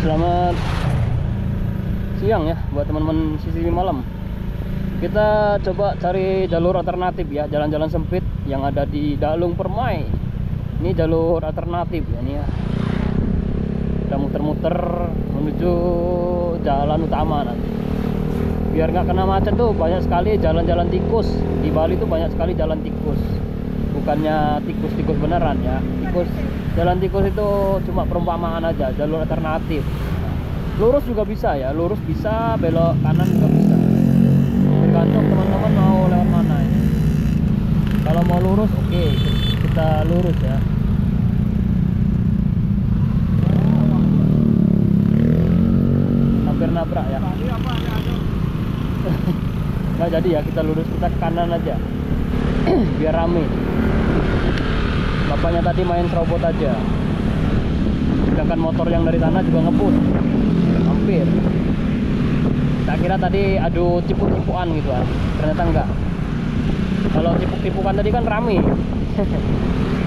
Selamat siang ya buat teman-teman CCTV malam. Kita coba cari jalur alternatif ya, jalan-jalan sempit yang ada di Dalung Permai. Ini jalur alternatif ya, ini ya. Kita muter-muter menuju jalan utama nanti. Biar nggak kena macet tuh, banyak sekali jalan-jalan tikus. Di Bali tuh banyak sekali jalan tikus. Bukannya tikus-tikus beneran ya. Jalan tikus itu cuma perumpamaan aja, jalur alternatif. Lurus juga bisa ya, lurus bisa, belok kanan juga bisa. Tergantung teman-teman mau lewat mana ini. Kalau mau lurus, oke, kita lurus ya. Hampir nabrak ya. Nggak jadi ya, kita lurus, kita ke kanan aja. Biar rame. Bapaknya tadi main serobot aja. Sedangkan motor yang dari sana juga ngebut. Hampir. Tak kira tadi adu cipuk-cipukan gitu kan. Ternyata enggak. Kalau cipuk-cipukan tadi kan rame.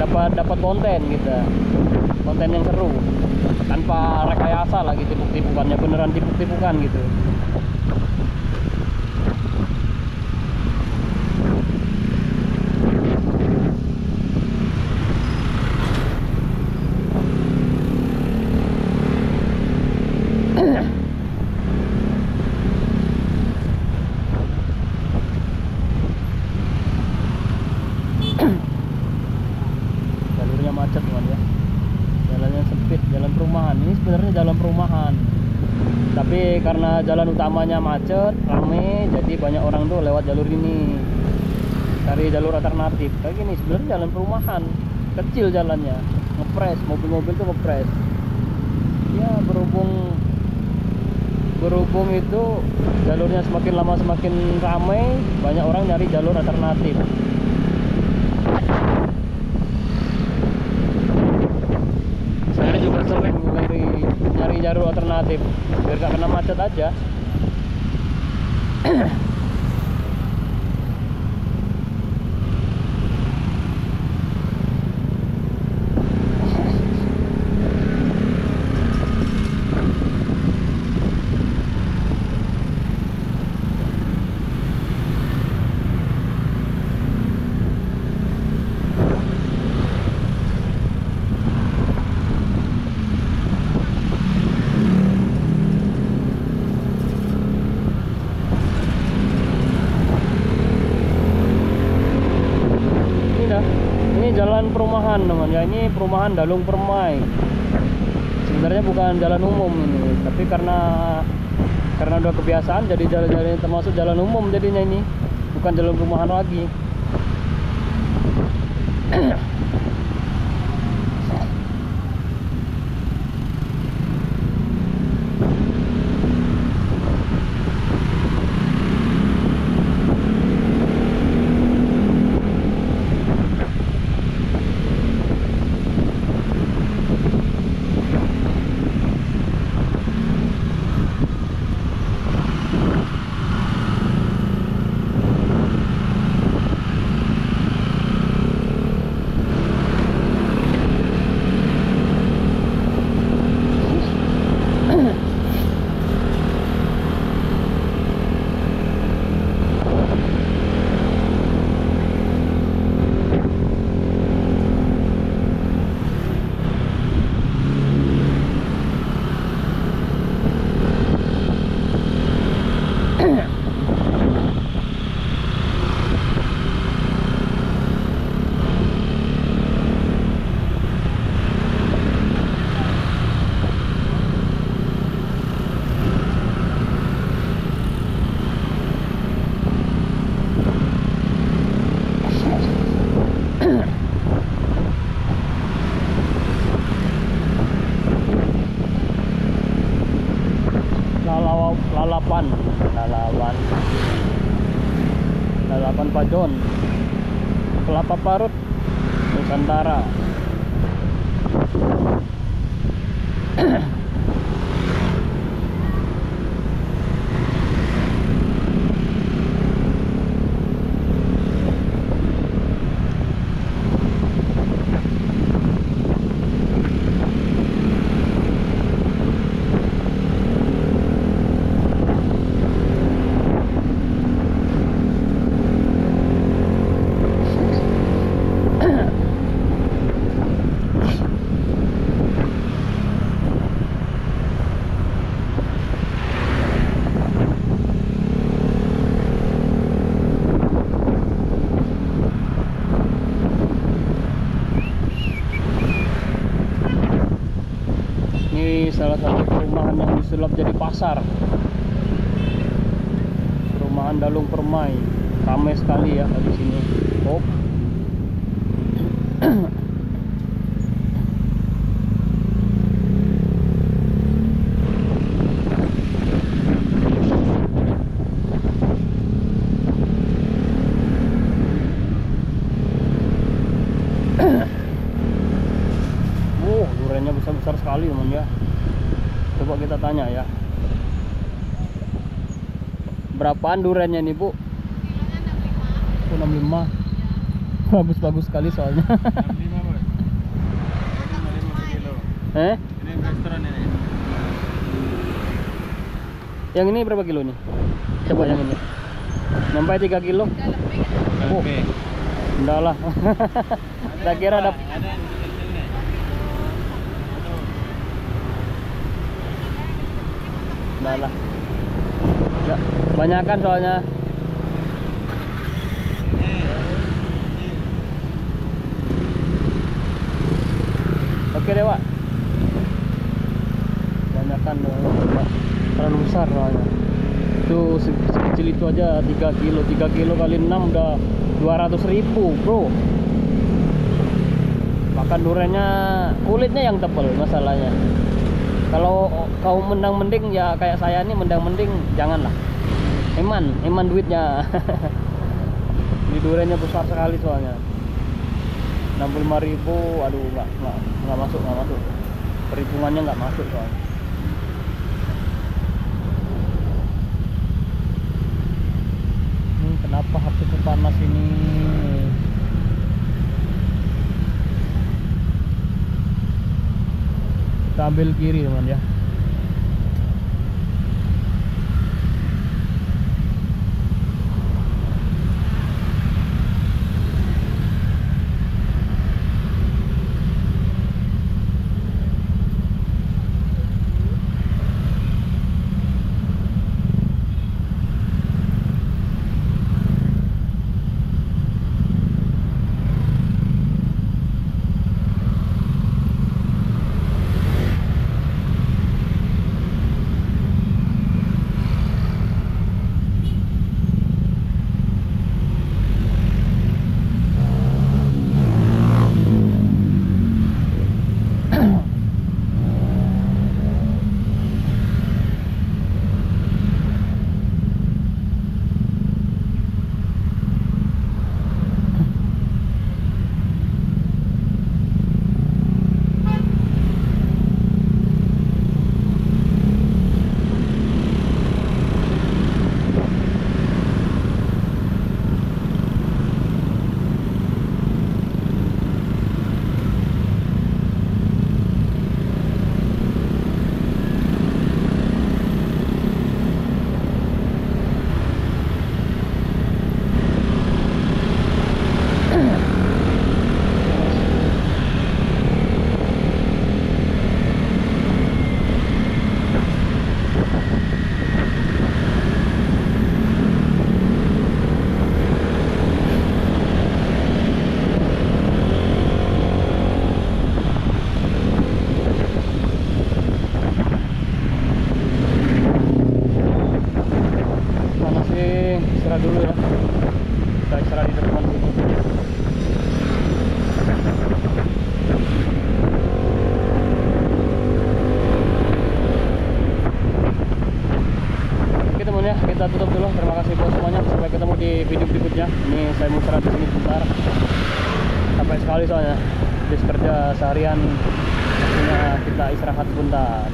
dapat konten gitu. Konten yang seru. Tanpa rekayasa lagi cipuk-cipukannya, beneran cipuk-cipukan gitu. Jalurnya macet teman ya, jalannya sempit, jalan perumahan. Ini sebenarnya jalan perumahan, tapi karena jalan utamanya macet, rame, jadi banyak orang tuh lewat jalur ini, cari jalur alternatif. Kayak gini sebenarnya jalan perumahan, kecil jalannya, ngepres, mobil-mobil tuh ngepres ya. Berhubung itu jalurnya semakin lama semakin ramai, banyak orang nyari jalur alternatif. Saya juga sering nyari jalur alternatif biar gak kena macet aja. Ini jalan perumahan teman ya, ini perumahan Dalung Permai. Sebenarnya bukan jalan umum ini, tapi karena udah kebiasaan jadi jalan-jalan termasuk jalan umum jadinya, ini bukan jalan perumahan lagi. Lalapan Pajon, Kelapa Parut, Nusantara. Ini salah satu perumahan yang disulap jadi pasar. Perumahan Dalung Permai. Ramai sekali ya di sini. Oh. Duriannya besar-besar sekali teman ya. Coba kita tanya ya. Berapaan duriannya nih Bu? Kilonya 65. 65. Bagus-bagus sekali soalnya. 65 Bos. 55 per kilo. Ini restoran ini. Yang ini berapa kilo nih? Coba yang ini. Sampai 3 kilo? Oh, enggak lah. Tak kira ada. Enggak lah. Enggak, banyakan soalnya. Oke deh, Pak. Banyakan terlalu besar soalnya. Itu sekecil itu aja 3 kilo. 3 kilo kali 6 udah 200.000, Bro. Bahkan duriannya kulitnya yang tebal masalahnya. Kalau kau mending ya kayak saya nih mending janganlah. Eman duitnya. Ini duriannya besar sekali soalnya. 65.000, aduh nggak masuk. Perhitungannya nggak masuk soalnya. Kenapa HP-ku panas ini? Kita ambil kiri teman ya. Istirahat dulu ya. Kita istirahat di depan sini. Oke teman ya, kita tutup dulu. Terima kasih buat semuanya. Sampai ketemu di video berikutnya. Ini saya mau istirahat di sini sebentar. Sampai sekali soalnya habis kerja seharian, akhirnya kita istirahat sebentar.